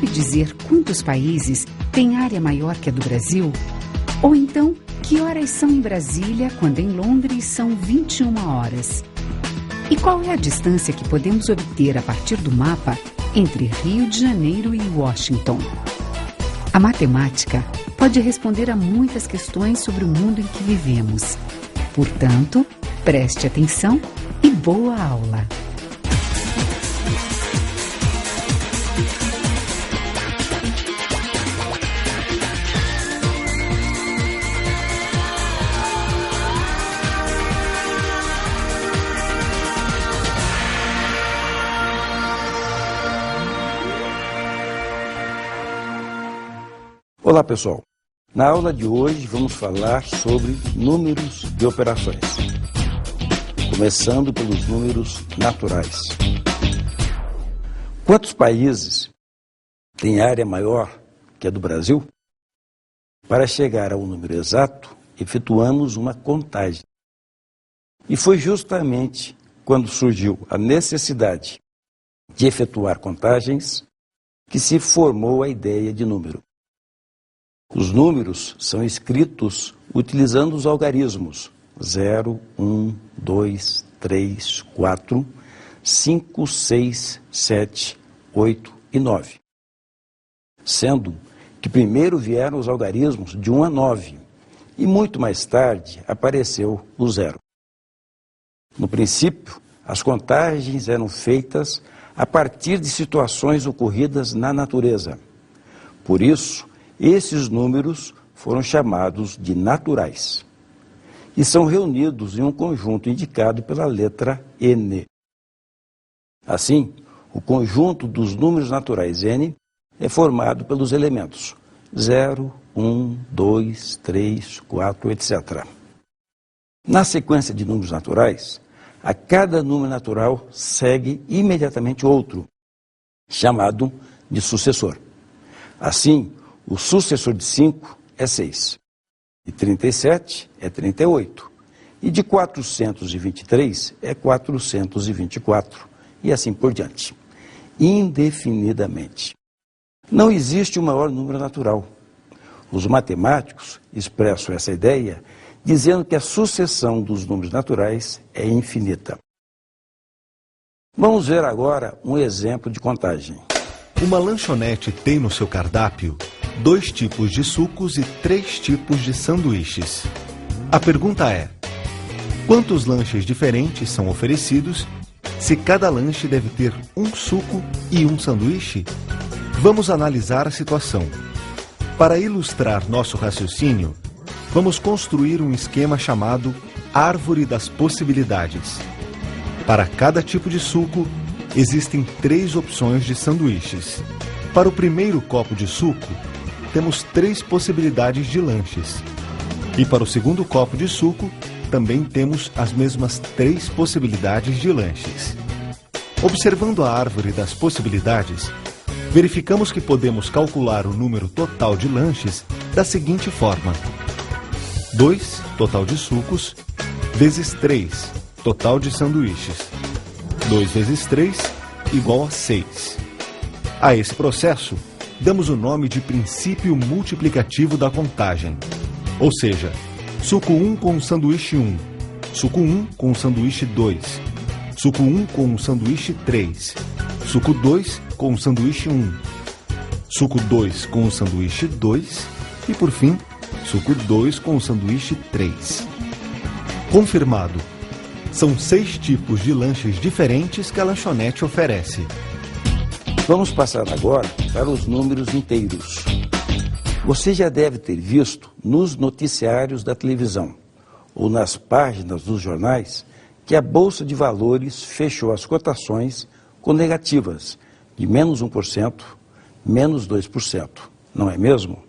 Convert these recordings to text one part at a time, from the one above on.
sabe dizer quantos países têm área maior que a do Brasil? Ou então, que horas são em Brasília, quando em Londres são 21 horas? E qual é a distância que podemos obter a partir do mapa entre Rio de Janeiro e Washington? A matemática pode responder a muitas questões sobre o mundo em que vivemos. Portanto, preste atenção e boa aula! Olá pessoal, na aula de hoje vamos falar sobre números de operações, começando pelos números naturais. Quantos países têm área maior que a do Brasil? Para chegar ao número exato, efetuamos uma contagem. E foi justamente quando surgiu a necessidade de efetuar contagens que se formou a ideia de número. Os números são escritos utilizando os algarismos 0, 1, 2, 3, 4, 5, 6, 7, 8 e 9. Sendo que primeiro vieram os algarismos de 1 a 9 e muito mais tarde apareceu o 0. No princípio, as contagens eram feitas a partir de situações ocorridas na natureza. Por isso, esses números foram chamados de naturais e são reunidos em um conjunto indicado pela letra N. Assim, o conjunto dos números naturais N é formado pelos elementos 0, 1, 2, 3, 4, etc. Na sequência de números naturais, a cada número natural segue imediatamente outro, chamado de sucessor. Assim, o sucessor de 5 é 6, de 37 é 38, e de 423 é 424, e assim por diante, indefinidamente. Não existe o maior número natural. Os matemáticos expressam essa ideia dizendo que a sucessão dos números naturais é infinita. Vamos ver agora um exemplo de contagem. Uma lanchonete tem no seu cardápio 2 tipos de sucos e 3 tipos de sanduíches. A pergunta é: quantos lanches diferentes são oferecidos se cada lanche deve ter um suco e um sanduíche? Vamos analisar a situação. Para ilustrar nosso raciocínio, vamos construir um esquema chamado Árvore das Possibilidades. Para cada tipo de suco, existem 3 opções de sanduíches. Para o primeiro copo de suco, temos 3 possibilidades de lanches. E para o segundo copo de suco, também temos as mesmas 3 possibilidades de lanches. Observando a árvore das possibilidades, verificamos que podemos calcular o número total de lanches da seguinte forma: 2, total de sucos, vezes 3, total de sanduíches. 2 vezes 3, igual a 6. A esse processo, damos o nome de princípio multiplicativo da contagem. Ou seja, suco 1 com sanduíche 1, suco 1 com sanduíche 2, suco 1 com sanduíche 3, suco 2 com sanduíche 1, suco 2 com sanduíche 2 e, por fim, suco 2 com sanduíche 3. Confirmado. São 6 tipos de lanches diferentes que a lanchonete oferece. Vamos passar agora para os números inteiros. Você já deve ter visto nos noticiários da televisão ou nas páginas dos jornais que a Bolsa de Valores fechou as cotações com negativas de menos 1%, menos 2%, não é mesmo?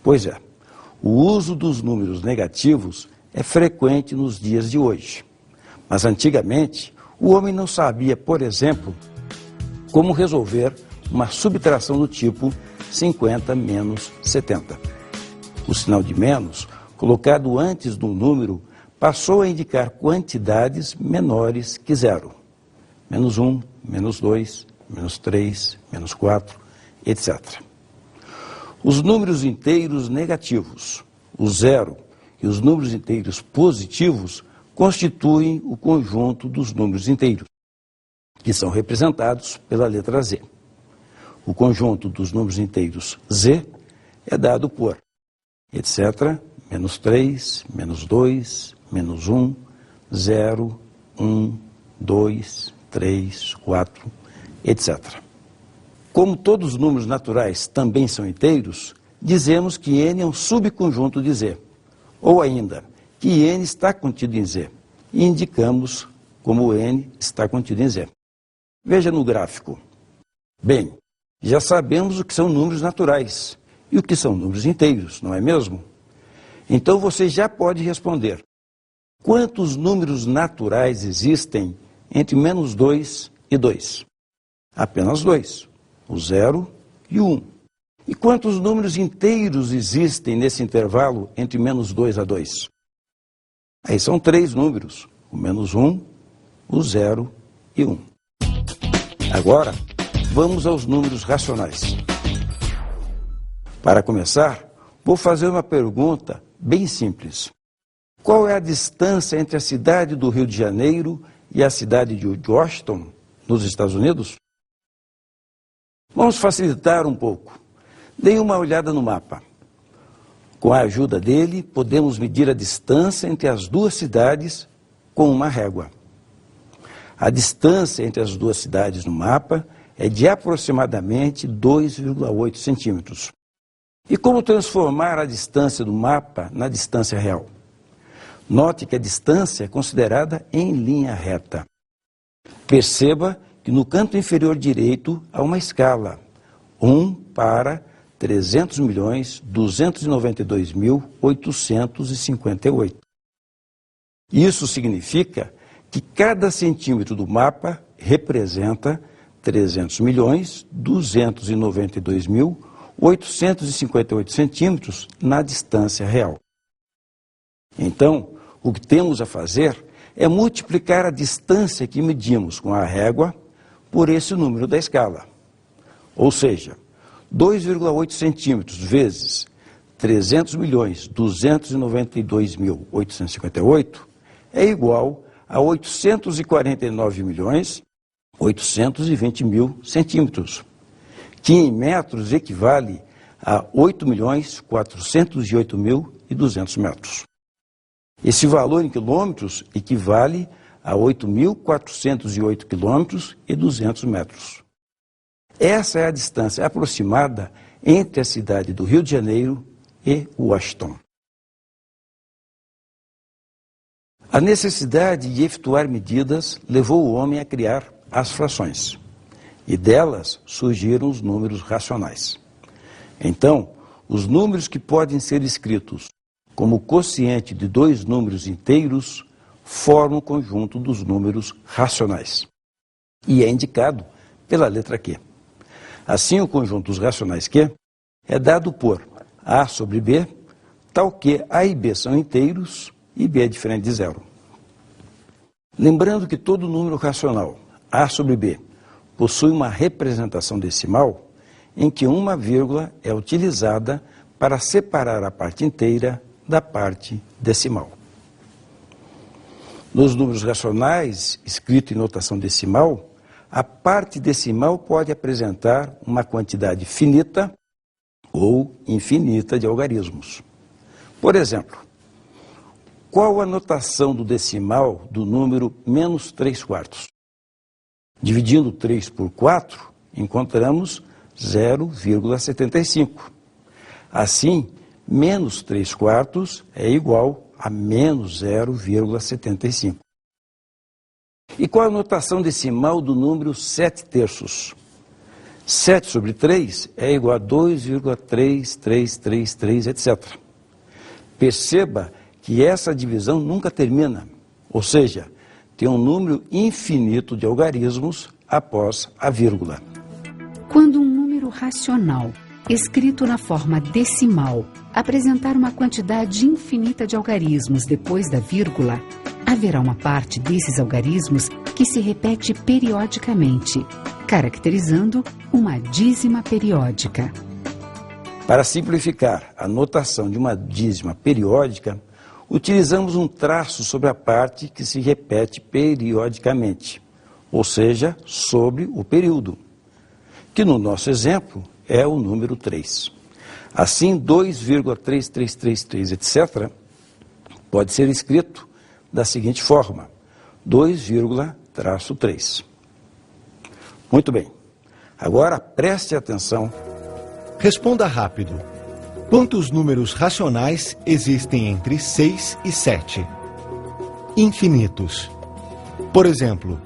Pois é, o uso dos números negativos é frequente nos dias de hoje. Mas antigamente, o homem não sabia, por exemplo, como resolver uma subtração do tipo 50 menos 70. O sinal de menos, colocado antes do número, passou a indicar quantidades menores que zero. Menos 1, menos 2, menos 3, menos 4, etc. Os números inteiros negativos, o zero, e os números inteiros positivos constituem o conjunto dos números inteiros, que são representados pela letra Z. O conjunto dos números inteiros Z é dado por etc., menos 3, menos 2, menos 1, 0, 1, 2, 3, 4, etc. Como todos os números naturais também são inteiros, dizemos que n é um subconjunto de Z, ou ainda, que n está contido em Z, e indicamos como n está contido em Z. Veja no gráfico. Bem, já sabemos o que são números naturais e o que são números inteiros, não é mesmo? Então você já pode responder: quantos números naturais existem entre menos 2 e 2? Apenas 2, o 0 e o 1. E quantos números inteiros existem nesse intervalo entre menos 2 a 2? Aí são 3 números, o menos 1, o 0 e 1. Agora, vamos aos números racionais. Para começar, vou fazer uma pergunta bem simples. Qual é a distância entre a cidade do Rio de Janeiro e a cidade de Washington, nos Estados Unidos? Vamos facilitar um pouco. Deem uma olhada no mapa. Com a ajuda dele, podemos medir a distância entre as duas cidades com uma régua. A distância entre as duas cidades no mapa é de aproximadamente 2,8 centímetros. E como transformar a distância do mapa na distância real? Note que a distância é considerada em linha reta. Perceba que no canto inferior direito há uma escala, 1 para 300.292.858. Isso significa que cada centímetro do mapa representa 300.292.858 centímetros na distância real. Então, o que temos a fazer é multiplicar a distância que medimos com a régua por esse número da escala. Ou seja, 2,8 centímetros vezes 300.292.858 é igual a 849.820.000 centímetros, que em metros equivale a 8.408.200 metros. Esse valor em quilômetros equivale a 8.408 quilômetros e 200 metros. Essa é a distância aproximada entre a cidade do Rio de Janeiro e Washington. A necessidade de efetuar medidas levou o homem a criar as frações, e delas surgiram os números racionais. Então, os números que podem ser escritos como quociente de dois números inteiros formam o conjunto dos números racionais, e é indicado pela letra Q. Assim, o conjunto dos racionais Q é dado por A sobre B, tal que A e B são inteiros e B é diferente de zero. Lembrando que todo número racional, A sobre B, possui uma representação decimal em que uma vírgula é utilizada para separar a parte inteira da parte decimal. Nos números racionais, escrito em notação decimal, a parte decimal pode apresentar uma quantidade finita ou infinita de algarismos. Por exemplo, qual a notação do decimal do número menos 3/4? Dividindo 3 por 4, encontramos 0,75. Assim, menos 3/4 é igual a menos 0,75. E qual a notação decimal do número 7/3? 7 sobre 3 é igual a 2,3333, etc. Perceba que essa divisão nunca termina, ou seja, tem um número infinito de algarismos após a vírgula. Quando um número racional, escrito na forma decimal, apresentar uma quantidade infinita de algarismos depois da vírgula, haverá uma parte desses algarismos que se repete periodicamente, caracterizando uma dízima periódica. Para simplificar a notação de uma dízima periódica, utilizamos um traço sobre a parte que se repete periodicamente, ou seja, sobre o período, que no nosso exemplo é o número 3. Assim, 2,3333, etc., pode ser escrito da seguinte forma: 2,3. Muito bem. Agora preste atenção. Responda rápido. Quantos números racionais existem entre 6 e 7? Infinitos. Por exemplo,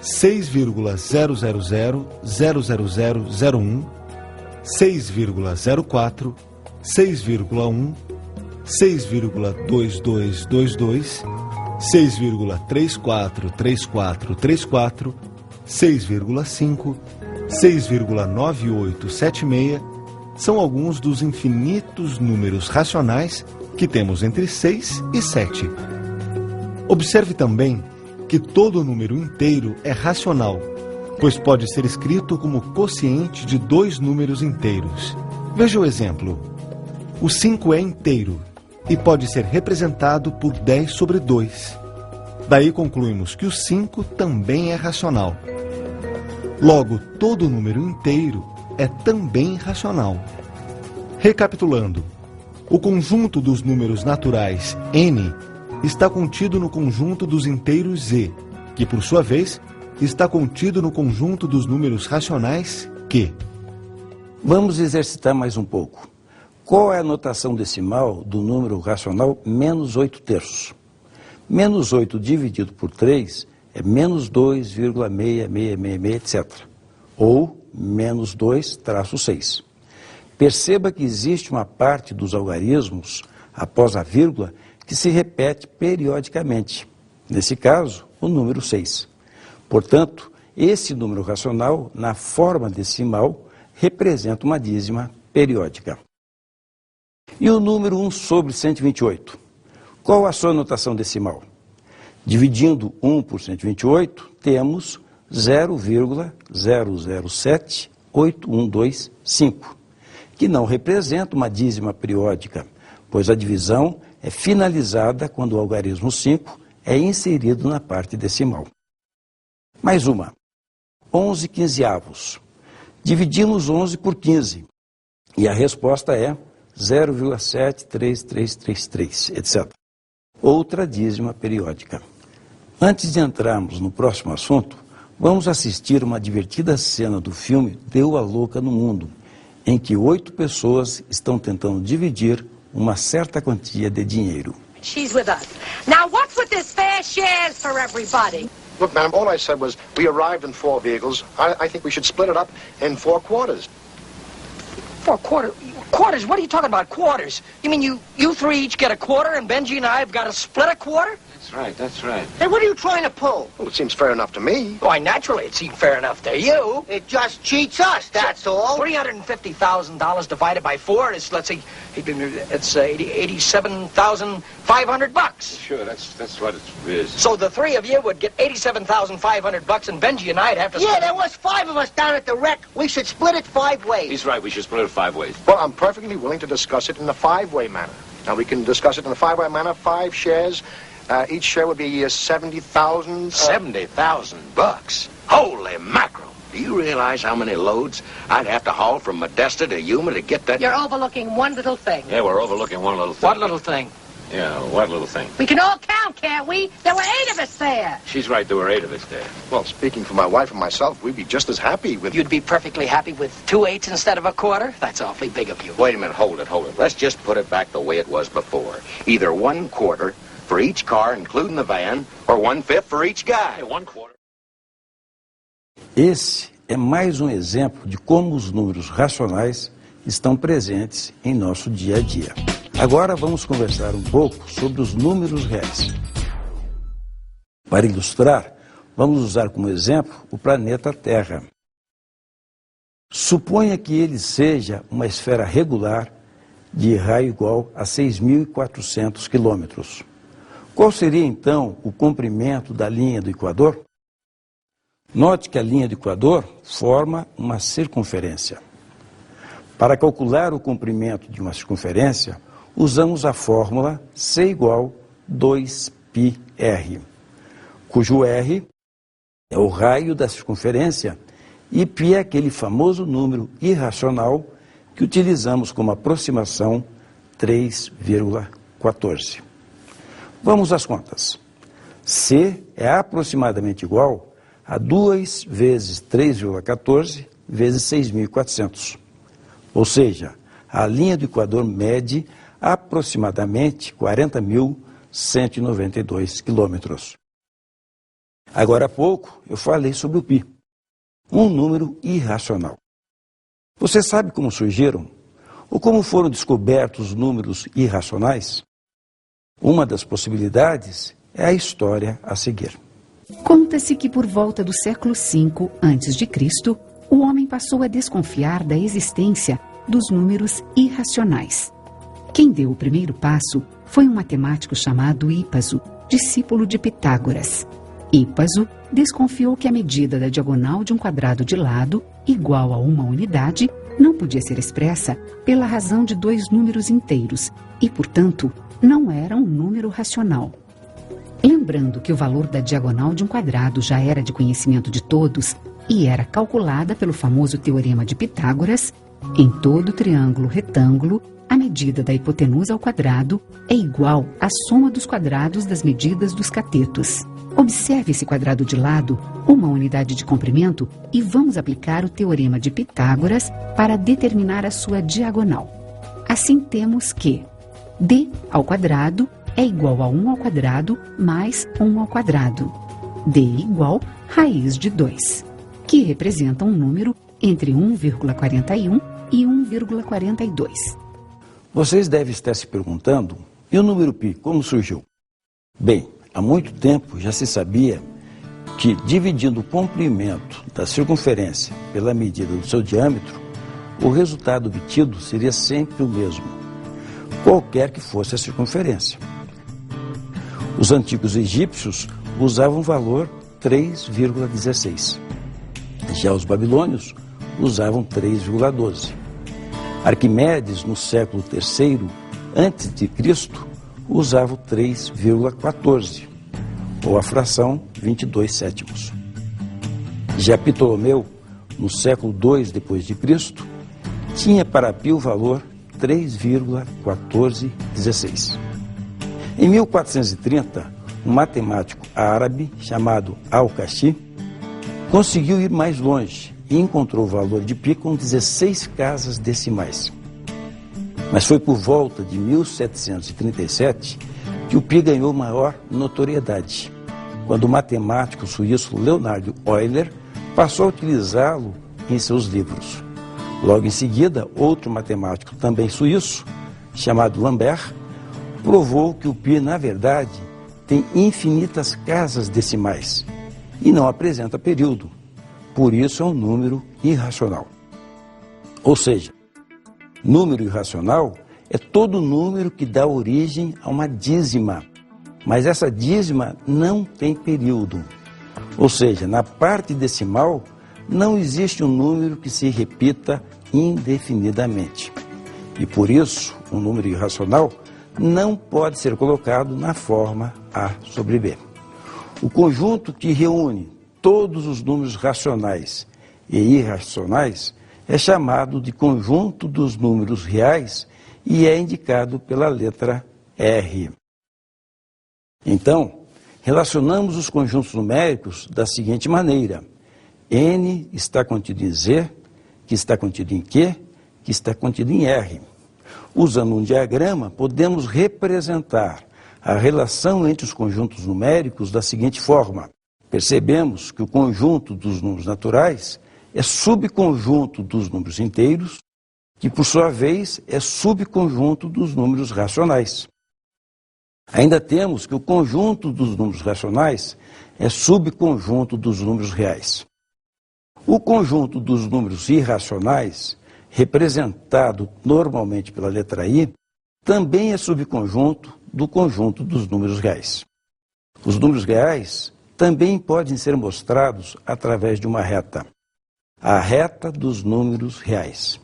6,0000001, 6,04, 6,1, 6,2222, 6,343434, 6,5, 6,9876 são alguns dos infinitos números racionais que temos entre 6 e 7. Observe também que todo número inteiro é racional, pois pode ser escrito como quociente de dois números inteiros. Veja o exemplo. O 5 é inteiro e pode ser representado por 10 sobre 2. Daí concluímos que o 5 também é racional. Logo, todo número inteiro é também racional. Recapitulando, o conjunto dos números naturais n está contido no conjunto dos inteiros z, que por sua vez está contido no conjunto dos números racionais q. Vamos exercitar mais um pouco. Qual é a notação decimal do número racional menos 8/3? Menos 8 dividido por 3 é menos 2,6666, etc. Ou menos 2-6. Perceba que existe uma parte dos algarismos, após a vírgula, que se repete periodicamente. Nesse caso, o número 6. Portanto, esse número racional, na forma decimal, representa uma dízima periódica. E o número 1 sobre 128? Qual a sua notação decimal? Dividindo 1 por 128, temos 0,007812,5, que não representa uma dízima periódica, pois a divisão é finalizada quando o algarismo 5 é inserido na parte decimal. Mais uma. 11 quinzeavos. Dividimos 11 por 15 e a resposta é 0,73333, etc. Outra dízima periódica. Antes de entrarmos no próximo assunto, vamos assistir uma divertida cena do filme Deu a Louca no Mundo, em que 8 pessoas estão tentando dividir uma certa quantia de dinheiro. She's with us. Now, what's with this fair shares for everybody? Look, ma'am, all I said was we arrived in 4 vehicles. I think we should split it up in 4 quarters. 4 quarters? Quarters? What are you talking about, quarters? You mean you three each get a quarter and Benji and I have got to split a quarter? That's right. Hey, what are you trying to pull? Well, it seems fair enough to me. Why, naturally it seemed fair enough to you. It just cheats us, that's all. $350,000 divided by 4 is, let's see, it's $87,500. Sure, that's what it is. So the three of you would get $87,500 and Benji and I'd have to... Yeah, there was 5 of us down at the wreck. We should split it 5 ways. He's right, we should split it 5 ways. Well, I'm perfectly willing to discuss it in a 5-way manner. Now, we can discuss it in a 5-way manner, 5 shares. Each share would be 70,000. 70,000 bucks? Holy mackerel! Do you realize how many loads I'd have to haul from Modesto to Yuma to get that? You're overlooking one little thing. Yeah, we're overlooking one little thing. What little thing? Yeah, what little thing? We can all count, can't we? There were 8 of us there. She's right, there were 8 of us there. Well, speaking for my wife and myself, we'd be just as happy with... You'd be perfectly happy with 2 eighths instead of a quarter? That's awfully big of you. Wait a minute, hold it. Let's just put it back the way it was before. Either 1 quarter for each car, including the van, or 1/5 for each guy. Yeah, 1/4. Esse é mais um exemplo de como os números racionais estão presentes em nosso dia a dia. Agora vamos conversar um pouco sobre os números reais. Para ilustrar, vamos usar como exemplo o planeta Terra. Suponha que ele seja uma esfera regular de raio igual a 6.400 quilômetros. Qual seria, então, o comprimento da linha do Equador? Note que a linha do Equador forma uma circunferência. Para calcular o comprimento de uma circunferência, usamos a fórmula C igual 2πr, cujo R é o raio da circunferência e π é aquele famoso número irracional que utilizamos como aproximação 3,14. Vamos às contas. C é aproximadamente igual a 2 vezes 3,14 vezes 6.400. Ou seja, a linha do Equador mede aproximadamente 40.192 quilômetros. Agora há pouco eu falei sobre o π, um número irracional. Você sabe como surgiram ou como foram descobertos os números irracionais? Uma das possibilidades é a história a seguir. Conta-se que por volta do século V a.C., o homem passou a desconfiar da existência dos números irracionais. Quem deu o primeiro passo foi um matemático chamado Hipaso, discípulo de Pitágoras. Hipaso desconfiou que a medida da diagonal de um quadrado de lado, igual a uma unidade, não podia ser expressa pela razão de dois números inteiros e, portanto, não era um número racional. Lembrando que o valor da diagonal de um quadrado já era de conhecimento de todos e era calculada pelo famoso teorema de Pitágoras, em todo triângulo retângulo, a medida da hipotenusa ao quadrado é igual à soma dos quadrados das medidas dos catetos. Observe esse quadrado de lado, uma unidade de comprimento, e vamos aplicar o teorema de Pitágoras para determinar a sua diagonal. Assim temos que d ao quadrado é igual a 1 ao quadrado mais 1 ao quadrado. d igual raiz de 2, que representa um número entre 1,41 e 1,42. Vocês devem estar se perguntando, e o número π, como surgiu? Bem, há muito tempo já se sabia que, dividindo o comprimento da circunferência pela medida do seu diâmetro, o resultado obtido seria sempre o mesmo, qualquer que fosse a circunferência. Os antigos egípcios usavam o valor 3,16. Já os babilônios usavam 3,12. Arquimedes, no século III a.C., usava o 3,14, ou a fração 22 sétimos. Já Ptolomeu, no século II d.C., tinha para π o valor 3,1416. Em 1430, um matemático árabe chamado Al-Kashi conseguiu ir mais longe e encontrou o valor de π com 16 casas decimais. Mas foi por volta de 1737 que o π ganhou maior notoriedade, quando o matemático suíço Leonhard Euler passou a utilizá-lo em seus livros. Logo em seguida, outro matemático também suíço, chamado Lambert, provou que o π, na verdade, tem infinitas casas decimais e não apresenta período. Por isso é um número irracional. Ou seja, número irracional é todo número que dá origem a uma dízima, mas essa dízima não tem período. Ou seja, na parte decimal não existe um número que se repita indefinidamente. E por isso, um número irracional não pode ser colocado na forma A sobre B. O conjunto que reúne todos os números racionais e irracionais é chamado de conjunto dos números reais e é indicado pela letra R. Então, relacionamos os conjuntos numéricos da seguinte maneira: N está contido em Z, que está contido em Q, que está contido em R. Usando um diagrama, podemos representar a relação entre os conjuntos numéricos da seguinte forma. Percebemos que o conjunto dos números naturais é subconjunto dos números inteiros, que por sua vez é subconjunto dos números racionais. Ainda temos que o conjunto dos números racionais é subconjunto dos números reais. O conjunto dos números irracionais, representado normalmente pela letra I, também é subconjunto do conjunto dos números reais. Os números reais também podem ser mostrados através de uma reta. A reta dos números reais.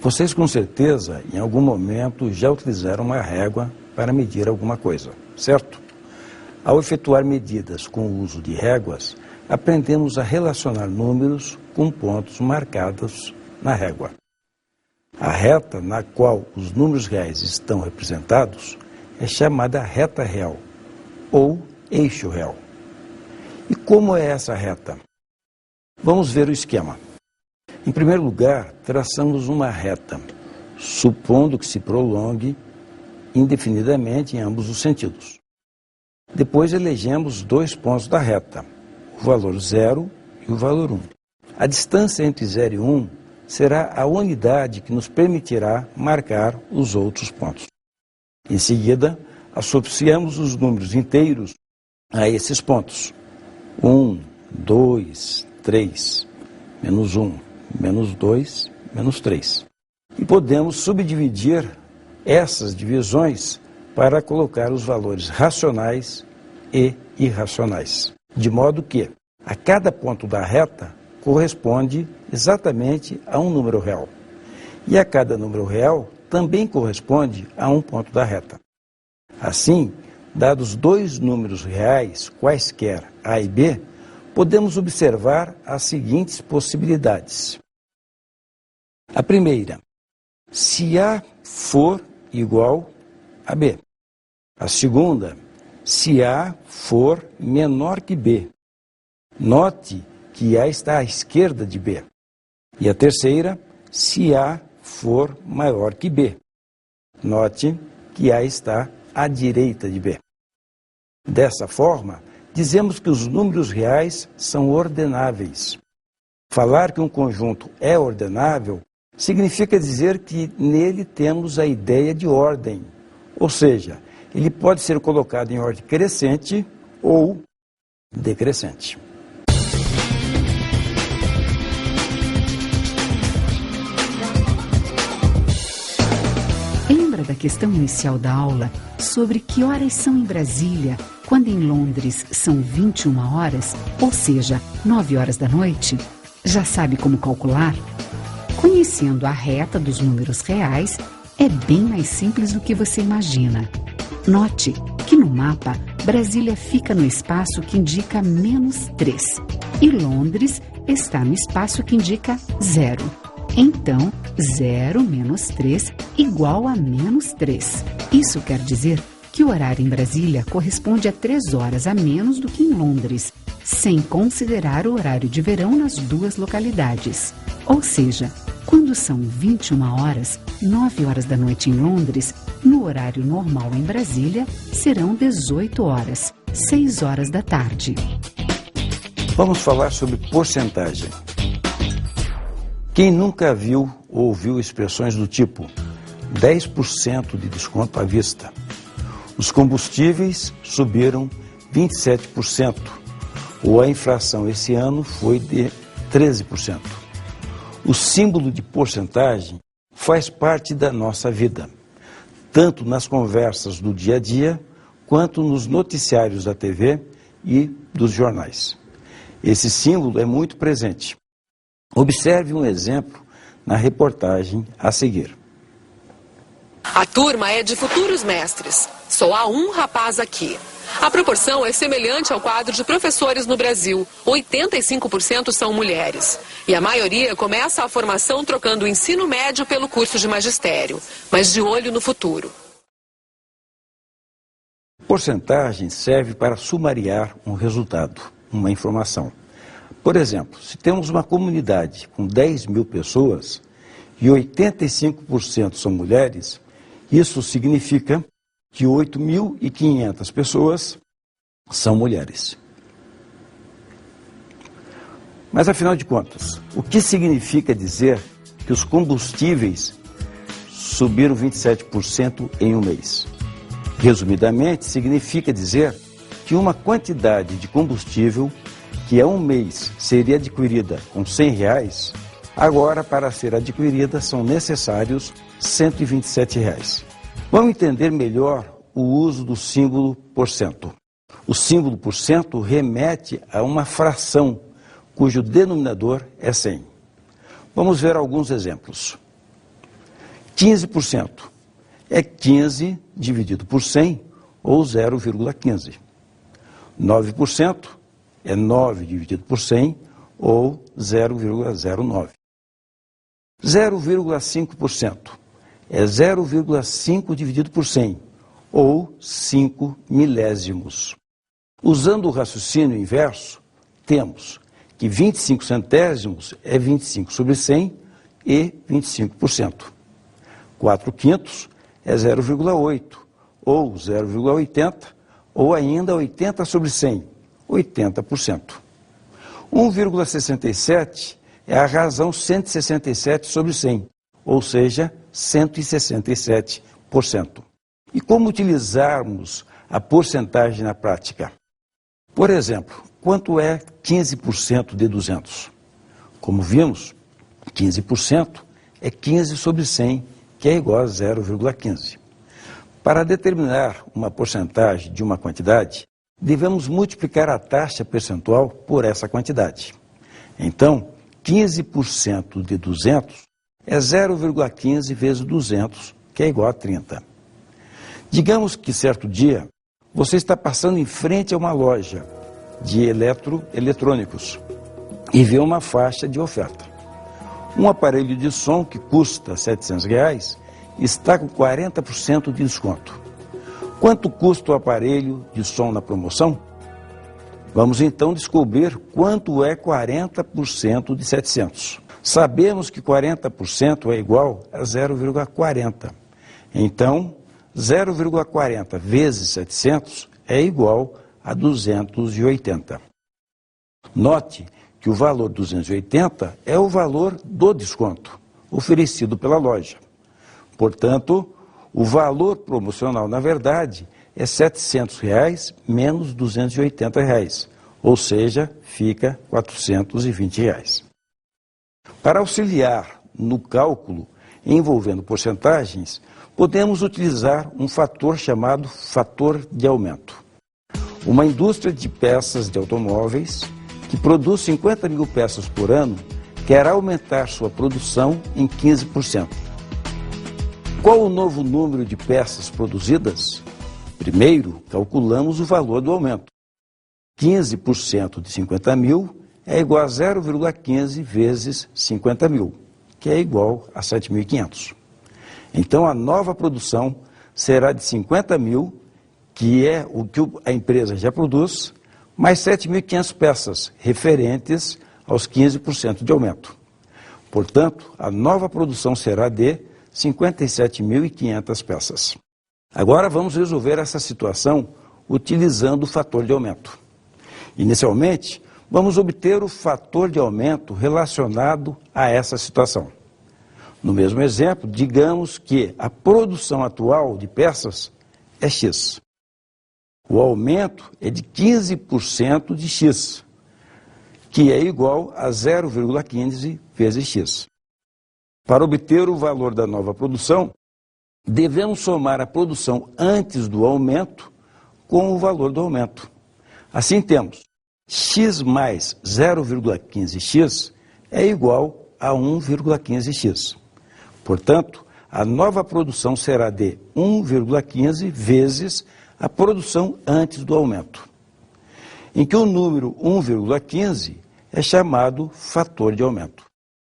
Vocês com certeza, em algum momento, já utilizaram uma régua para medir alguma coisa, certo? Ao efetuar medidas com o uso de réguas, aprendemos a relacionar números com pontos marcados na régua. A reta na qual os números reais estão representados é chamada reta real ou eixo real. E como é essa reta? Vamos ver o esquema. Em primeiro lugar, traçamos uma reta, supondo que se prolongue indefinidamente em ambos os sentidos. Depois elegemos dois pontos da reta, o valor 0 e o valor 1. A distância entre 0 e 1 será a unidade que nos permitirá marcar os outros pontos. Em seguida, associamos os números inteiros a esses pontos. 1, 2, 3, menos 1. Menos 2, menos 3. E podemos subdividir essas divisões para colocar os valores racionais e irracionais. De modo que a cada ponto da reta corresponde exatamente a um número real. E a cada número real também corresponde a um ponto da reta. Assim, dados dois números reais, quaisquer A e B, podemos observar as seguintes possibilidades. A primeira, se A for igual a B. A segunda, se A for menor que B. Note que A está à esquerda de B. E a terceira, se A for maior que B. Note que A está à direita de B. Dessa forma, dizemos que os números reais são ordenáveis. Falar que um conjunto é ordenável significa dizer que nele temos a ideia de ordem, ou seja, ele pode ser colocado em ordem crescente ou decrescente. Lembra da questão inicial da aula sobre que horas são em Brasília, quando em Londres são 21 horas, ou seja, 9 horas da noite? Já sabe como calcular? Conhecendo a reta dos números reais, é bem mais simples do que você imagina. Note que no mapa, Brasília fica no espaço que indica -3 e Londres está no espaço que indica 0. Então, 0 menos 3 igual a -3. Isso quer dizer que o horário em Brasília corresponde a 3 horas a menos do que em Londres, sem considerar o horário de verão nas duas localidades. Ou seja, quando são 21 horas, 9 horas da noite em Londres, no horário normal em Brasília, serão 18 horas, 6 horas da tarde. Vamos falar sobre porcentagem. Quem nunca viu ou ouviu expressões do tipo 10% de desconto à vista? Os combustíveis subiram 27%, ou a inflação esse ano foi de 13%. O símbolo de porcentagem faz parte da nossa vida, tanto nas conversas do dia a dia, quanto nos noticiários da TV e dos jornais. Esse símbolo é muito presente. Observe um exemplo na reportagem a seguir. A turma é de futuros mestres. Só há um rapaz aqui. A proporção é semelhante ao quadro de professores no Brasil. 85% são mulheres. E a maioria começa a formação trocando o ensino médio pelo curso de magistério, mas de olho no futuro. Porcentagem serve para sumariar um resultado, uma informação. Por exemplo, se temos uma comunidade com 10 mil pessoas e 85% são mulheres, isso significa que 8.500 pessoas são mulheres. Mas, afinal de contas, o que significa dizer que os combustíveis subiram 27% em um mês? Resumidamente, significa dizer que uma quantidade de combustível que há um mês seria adquirida com R$100, agora, para ser adquirida, são necessários R$127. Vamos entender melhor o uso do símbolo porcento. O símbolo por cento remete a uma fração cujo denominador é 100. Vamos ver alguns exemplos. 15% é 15 dividido por 100, ou 0,15. 9% é 9 dividido por 100, ou 0,09. 0,5% é 0,5 dividido por 100, ou 5 milésimos. Usando o raciocínio inverso, temos que 25 centésimos é 25 sobre 100 e 25%. 4 quintos é 0,8, ou 0,80, ou ainda 80 sobre 100, 80%. 1,67 é a razão 167 sobre 100, ou seja, 167%. E como utilizarmos a porcentagem na prática? Por exemplo, quanto é 15% de 200? Como vimos, 15% é 15 sobre 100, que é igual a 0,15. Para determinar uma porcentagem de uma quantidade, devemos multiplicar a taxa percentual por essa quantidade. Então, 15% de 200 é 0,15 vezes 200, que é igual a 30. Digamos que certo dia você está passando em frente a uma loja de eletrônicos e vê uma faixa de oferta. Um aparelho de som que custa R$ 700 está com 40% de desconto. Quanto custa o aparelho de som na promoção? Vamos então descobrir quanto é 40% de 700. Sabemos que 40% é igual a 0,40. Então, 0,40 vezes 700 é igual a 280. Note que o valor 280 é o valor do desconto oferecido pela loja. Portanto, o valor promocional, na verdade, é R$ 700 menos R$ 280, ou seja, fica R$ 420. Para auxiliar no cálculo envolvendo porcentagens, podemos utilizar um fator chamado fator de aumento. Uma indústria de peças de automóveis que produz 50 mil peças por ano quer aumentar sua produção em 15%. Qual o novo número de peças produzidas? Primeiro, calculamos o valor do aumento. 15% de 50 mil é igual a 0,15 vezes 50 mil, que é igual a 7.500. Então, a nova produção será de 50 mil, que é o que a empresa já produz, mais 7.500 peças, referentes aos 15% de aumento. Portanto, a nova produção será de 57.500 peças. Agora vamos resolver essa situação utilizando o fator de aumento. Inicialmente, vamos obter o fator de aumento relacionado a essa situação. No mesmo exemplo, digamos que a produção atual de peças é X. O aumento é de 15% de X, que é igual a 0,15 vezes X. Para obter o valor da nova produção, devemos somar a produção antes do aumento com o valor do aumento. Assim temos X mais 0,15x é igual a 1,15x. Portanto, a nova produção será de 1,15 vezes a produção antes do aumento, em que o número 1,15 é chamado fator de aumento.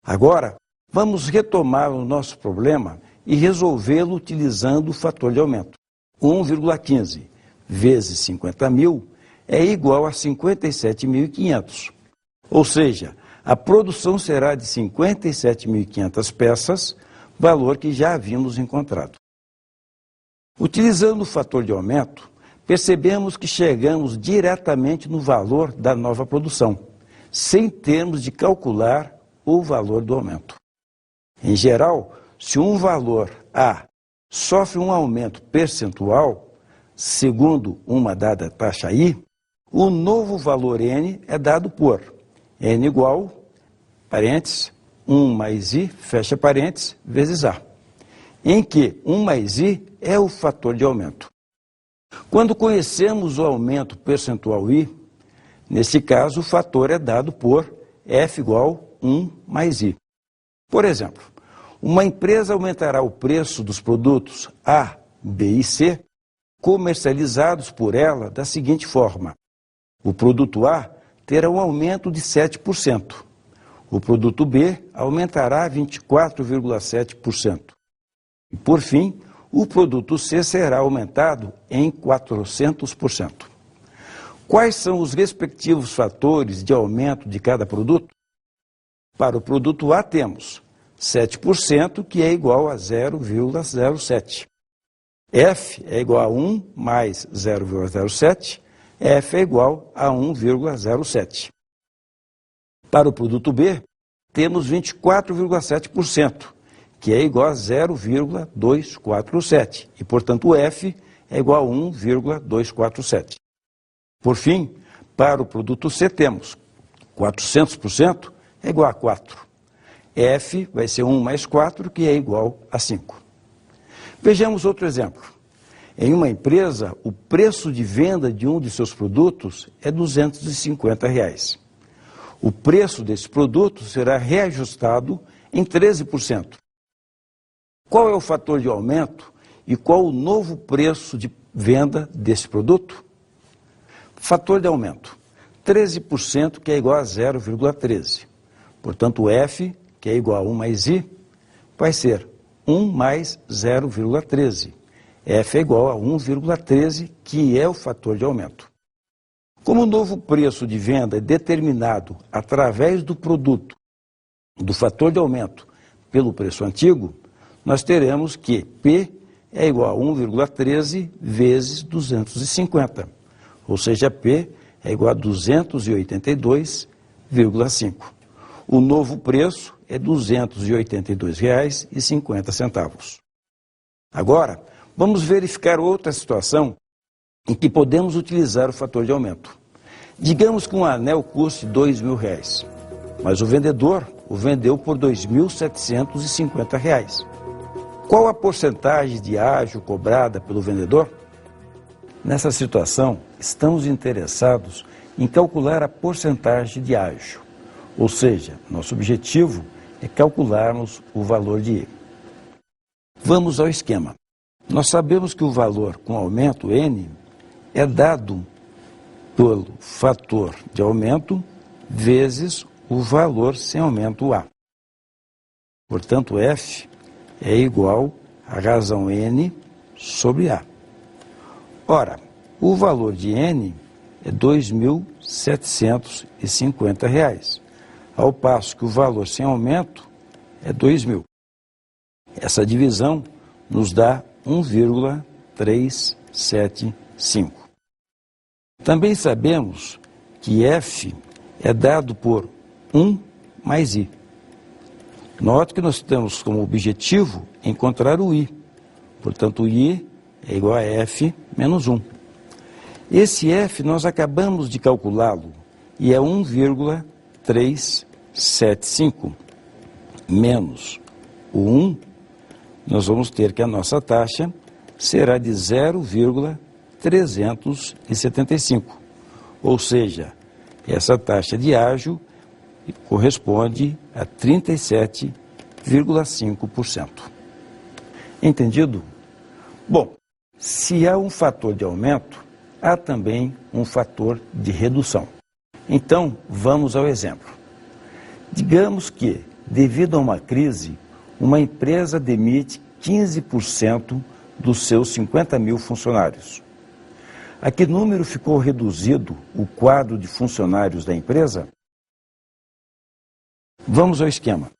Agora, vamos retomar o nosso problema e resolvê-lo utilizando o fator de aumento. 1,15 vezes 50 mil é igual a 57.500. Ou seja, a produção será de 57.500 peças, valor que já havíamos encontrado. Utilizando o fator de aumento, percebemos que chegamos diretamente no valor da nova produção, sem termos de calcular o valor do aumento. Em geral, se um valor A sofre um aumento percentual, segundo uma dada taxa I, o novo valor N é dado por N igual, parênteses, 1 mais I, fecha parênteses, vezes A, em que 1 mais I é o fator de aumento. Quando conhecemos o aumento percentual I, nesse caso o fator é dado por F igual 1 mais I. Por exemplo, uma empresa aumentará o preço dos produtos A, B e C comercializados por ela da seguinte forma: o produto A terá um aumento de 7%, o produto B aumentará 24,7%. E, por fim, o produto C será aumentado em 400%. Quais são os respectivos fatores de aumento de cada produto? Para o produto A temos 7%, que é igual a 0,07. F é igual a 1 mais 0,07, F é igual a 1,07. Para o produto B, temos 24,7%, que é igual a 0,247, e, portanto, o F é igual a 1,247. Por fim, para o produto C, temos 400%, é igual a 4. F vai ser 1 mais 4, que é igual a 5. Vejamos outro exemplo. Em uma empresa, o preço de venda de um de seus produtos é R$ 250. O preço desse produto será reajustado em 13%. Qual é o fator de aumento e qual o novo preço de venda desse produto? Fator de aumento, 13%, que é igual a 0,13. Portanto, F, que é igual a 1 mais I, vai ser 1 mais 0,13. F é igual a 1,13, que é o fator de aumento. Como o novo preço de venda é determinado através do produto, do fator de aumento, pelo preço antigo, nós teremos que P é igual a 1,13 vezes 250. Ou seja, P é igual a 282,5. O novo preço é R$ 282,50. Agora, vamos verificar outra situação em que podemos utilizar o fator de aumento. Digamos que um anel custe R$ 2.000, mas o vendedor o vendeu por R$ 2.750. Qual a porcentagem de ágio cobrada pelo vendedor? Nessa situação, estamos interessados em calcular a porcentagem de ágio, ou seja, nosso objetivo é calcularmos o valor de I. Vamos ao esquema. Nós sabemos que o valor com aumento N é dado pelo fator de aumento vezes o valor sem aumento A. Portanto, F é igual a razão N sobre A. Ora, o valor de N é R$ 2.750, ao passo que o valor sem aumento é 2.000. Essa divisão nos dá 1,375. Também sabemos que F é dado por 1 mais I. Note que nós temos como objetivo encontrar o I. Portanto, o I é igual a F menos 1. Esse F nós acabamos de calculá-lo e é 1,375 menos o 1, nós vamos ter que a nossa taxa será de 0,375. Ou seja, essa taxa de ágio corresponde a 37,5%. Entendido? Bom, se há um fator de aumento, há também um fator de redução. Então, vamos ao exemplo. Digamos que, devido a uma crise, uma empresa demite 15% dos seus 50.000 funcionários. A que número ficou reduzido o quadro de funcionários da empresa? Vamos ao esquema.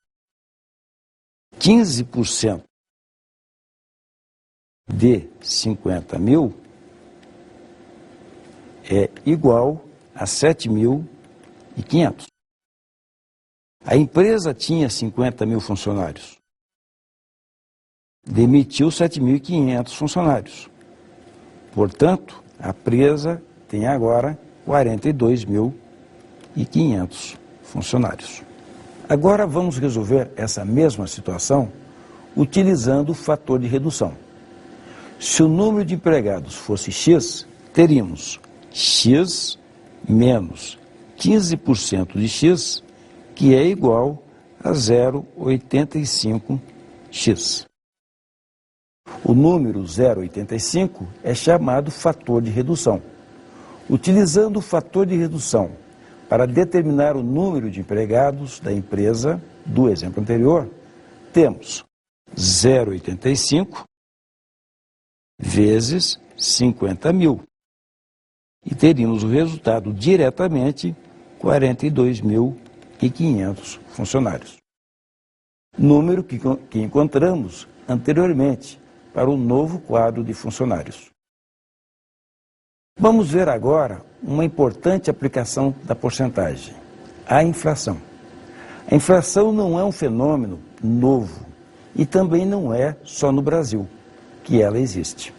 15% de 50.000 é igual a 7.500. A empresa tinha 50.000 funcionários. Demitiu 7.500 funcionários. Portanto, a empresa tem agora 42.500 funcionários. Agora vamos resolver essa mesma situação utilizando o fator de redução. Se o número de empregados fosse X, teríamos X menos 15% de X, que é igual a 0,85X. O número 0,85 é chamado fator de redução. Utilizando o fator de redução para determinar o número de empregados da empresa do exemplo anterior, temos 0,85 vezes 50 mil. E teríamos o resultado diretamente 42.500 funcionários. Número que encontramos anteriormente para o novo quadro de funcionários. Vamos ver agora uma importante aplicação da porcentagem, a inflação. A inflação não é um fenômeno novo e também não é só no Brasil que ela existe.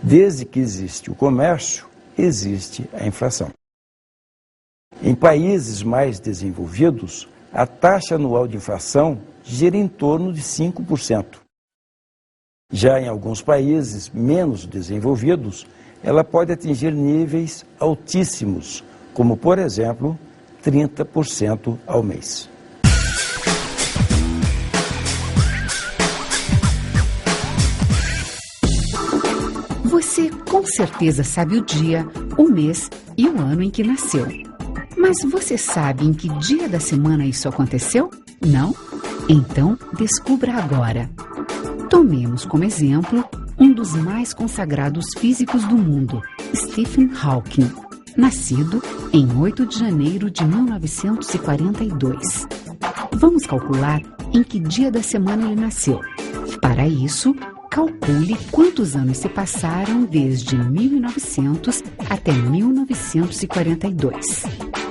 Desde que existe o comércio, existe a inflação. Em países mais desenvolvidos, a taxa anual de inflação gira em torno de 5%. Já em alguns países menos desenvolvidos, ela pode atingir níveis altíssimos, como, por exemplo, 30% ao mês. Você com certeza sabe o dia, o mês e o ano em que nasceu. Mas você sabe em que dia da semana isso aconteceu? Não? Então, descubra agora. Tomemos como exemplo um dos mais consagrados físicos do mundo, Stephen Hawking, nascido em 8 de janeiro de 1942. Vamos calcular em que dia da semana ele nasceu. Para isso, calcule quantos anos se passaram desde 1900 até 1942.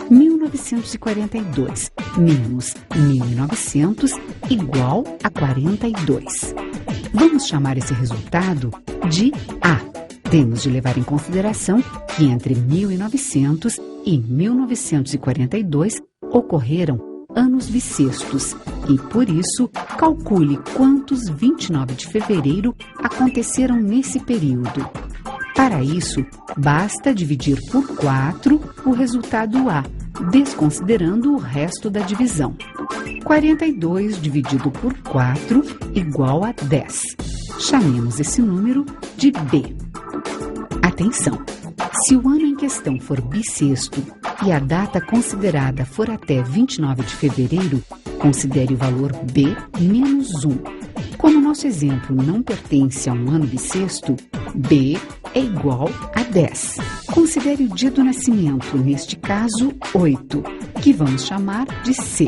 1942 menos 1900 igual a 42. Vamos chamar esse resultado de A. Temos de levar em consideração que entre 1900 e 1942 ocorreram anos bissextos e, por isso, calcule quantos 29 de fevereiro aconteceram nesse período. Para isso, basta dividir por 4 o resultado A, desconsiderando o resto da divisão. 42 dividido por 4 igual a 10. Chamemos esse número de B. Atenção! Se o ano em questão for bissexto e a data considerada for até 29 de fevereiro, considere o valor B menos 1. Como nosso exemplo não pertence a um ano bissexto, B é igual a 10. Considere o dia do nascimento, neste caso 8, que vamos chamar de C.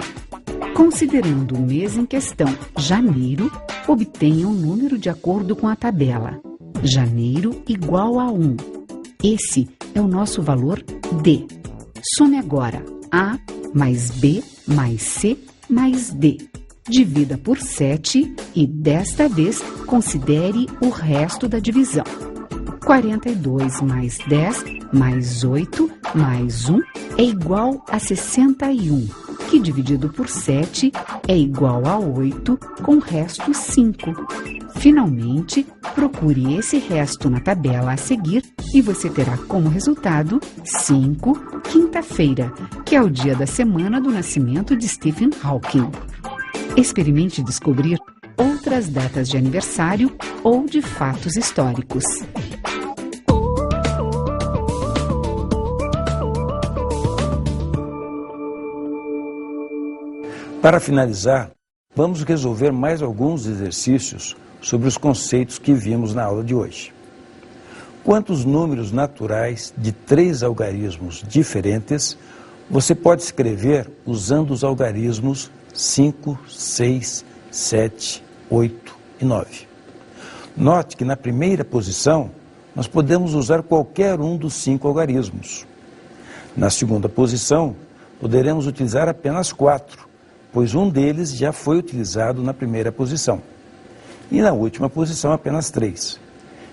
Considerando o mês em questão, janeiro, obtenha um número de acordo com a tabela. Janeiro igual a 1. Esse é o nosso valor D. Some agora A mais B mais C mais D. Divida por 7 e, desta vez, considere o resto da divisão. 42 mais 10 mais 8 mais 1 é igual a 61, que dividido por 7 é igual a 8, com o resto 5. Finalmente, procure esse resto na tabela a seguir e você terá como resultado 5, quinta-feira, que é o dia da semana do nascimento de Stephen Hawking. Experimente descobrir outras datas de aniversário ou de fatos históricos. Para finalizar, vamos resolver mais alguns exercícios sobre os conceitos que vimos na aula de hoje. Quantos números naturais de 3 algarismos diferentes você pode escrever usando os algarismos 5, 6, 7, 8 e 9? Note que na primeira posição nós podemos usar qualquer um dos 5 algarismos. Na segunda posição, poderemos utilizar apenas 4, pois um deles já foi utilizado na primeira posição. E na última posição, apenas 3.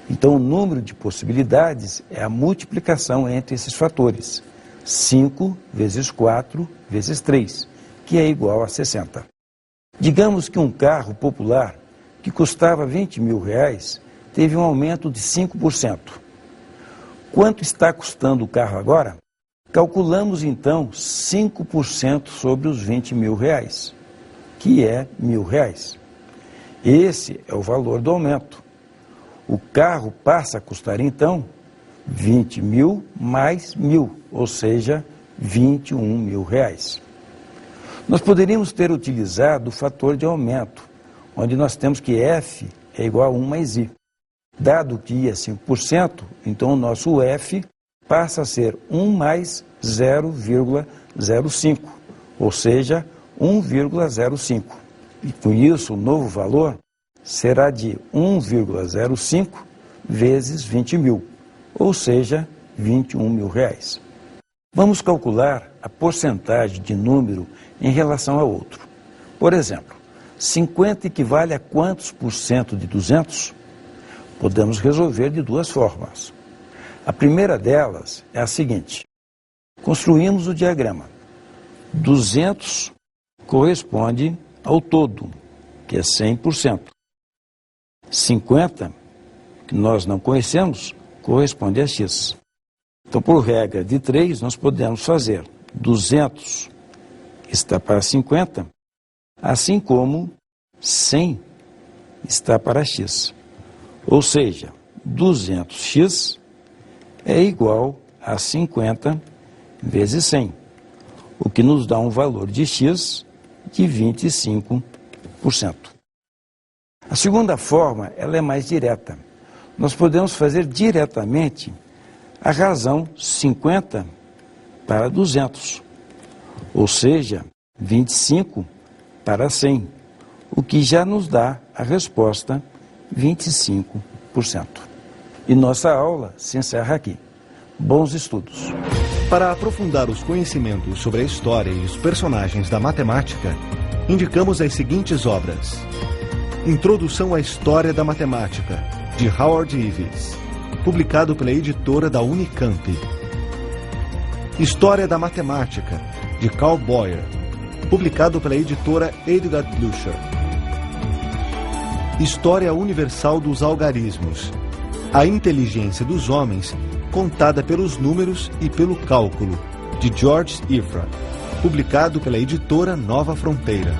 Então, o número de possibilidades é a multiplicação entre esses fatores. 5 vezes 4 vezes 3, que é igual a 60. Digamos que um carro popular que custava R$20.000 teve um aumento de 5%. Quanto está custando o carro agora? Calculamos então 5% sobre os R$20 mil, que é R$1.000. Esse é o valor do aumento. O carro passa a custar então 20 mil mais 1.000, ou seja, 21 mil reais. Nós poderíamos ter utilizado o fator de aumento, onde nós temos que F é igual a 1 mais I. Dado que I é 5%, então o nosso F passa a ser 1 mais 0,05, ou seja, 1,05. E com isso, o novo valor será de 1,05 vezes 20 mil, ou seja, 21 mil reais. Vamos calcular a porcentagem de número em relação a outro. Por exemplo, 50 equivale a quantos por cento de 200? Podemos resolver de duas formas. A primeira delas é a seguinte. Construímos o diagrama. 200 corresponde ao todo, que é 100%. 50, que nós não conhecemos, corresponde a x. Então, por regra de 3, nós podemos fazer 200 está para 50, assim como 100 está para x. Ou seja, 200x é igual a 50 vezes 100, o que nos dá um valor de x de 25%. A segunda forma, ela é mais direta. Nós podemos fazer diretamente a razão 50 para 200, ou seja, 25 para 100, o que já nos dá a resposta 25%. E nossa aula se encerra aqui. Bons estudos! Para aprofundar os conhecimentos sobre a história e os personagens da matemática, indicamos as seguintes obras. Introdução à História da Matemática, de Howard Ives, publicado pela editora da Unicamp. História da Matemática, de Carl Boyer, publicado pela editora Edgar Blücher. História Universal dos Algarismos, a inteligência dos homens contada pelos números e pelo cálculo, de George Ifrah, publicado pela editora Nova Fronteira.